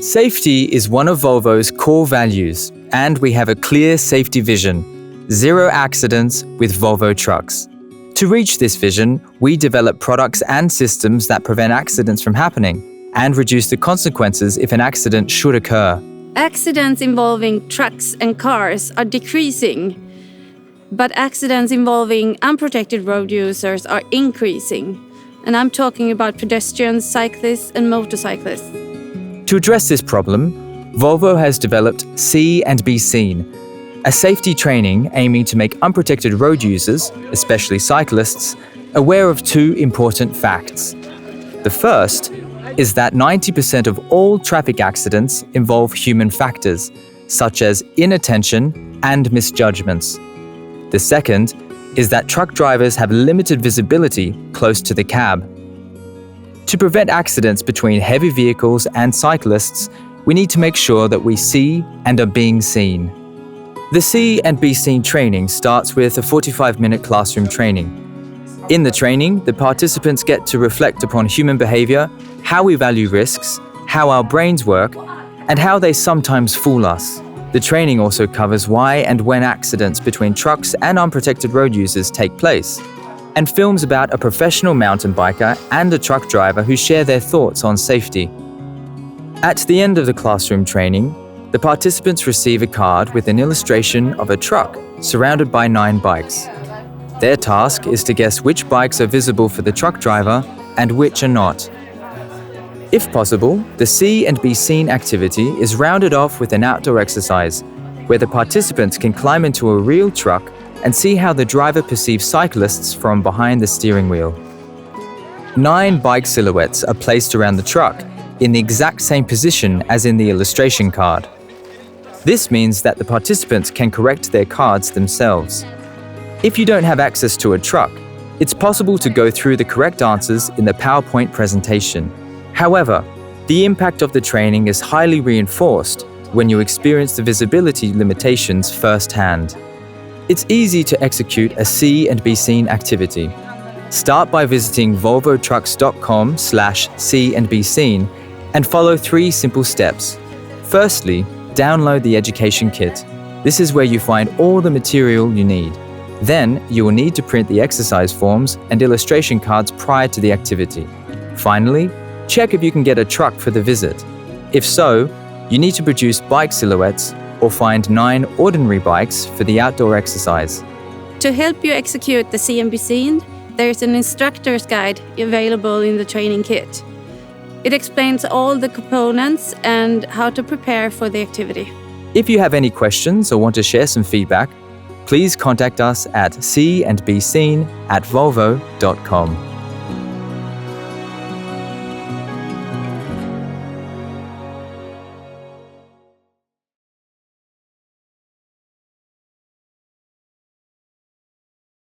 Safety is one of Volvo's core values, and we have a clear safety vision: zero accidents with Volvo trucks. To reach this vision, we develop products and systems that prevent accidents from happening and reduce the consequences if an accident should occur. Accidents involving trucks and cars are decreasing, but accidents involving unprotected road users are increasing. And I'm talking about pedestrians, cyclists, and motorcyclists. To address this problem, Volvo has developed See and Be Seen, a safety training aiming to make unprotected road users, especially cyclists, aware of two important facts. The first is that 90% of all traffic accidents involve human factors, such as inattention and misjudgments. The second is that truck drivers have limited visibility close to the cab. To prevent accidents between heavy vehicles and cyclists, we need to make sure that we see and are being seen. The See and Be Seen training starts with a 45-minute classroom training. In the training, the participants get to reflect upon human behavior, how we value risks, how our brains work, and how they sometimes fool us. The training also covers why and when accidents between trucks and unprotected road users take place, and films about a professional mountain biker and a truck driver who share their thoughts on safety. At the end of the classroom training, the participants receive a card with an illustration of a truck surrounded by 9 bikes. Their task is to guess which bikes are visible for the truck driver and which are not. If possible, the See and Be Seen activity is rounded off with an outdoor exercise, where the participants can climb into a real truck and see how the driver perceives cyclists from behind the steering wheel. 9 bike silhouettes are placed around the truck in the exact same position as in the illustration card. This means that the participants can correct their cards themselves. If you don't have access to a truck, it's possible to go through the correct answers in the PowerPoint presentation. However, the impact of the training is highly reinforced when you experience the visibility limitations firsthand. It's easy to execute a See and Be Seen activity. Start by visiting volvotrucks.com/see and be seen and follow 3 simple steps. Firstly, download the education kit. This is where you find all the material you need. Then, you will need to print the exercise forms and illustration cards prior to the activity. Finally, check if you can get a truck for the visit. If so, you need to produce bike silhouettes or find 9 ordinary bikes for the outdoor exercise. To help you execute the See and Be Seen, there's an instructor's guide available in the training kit. It explains all the components and how to prepare for the activity. If you have any questions or want to share some feedback, please contact us at seeandbeseen@volvo.com.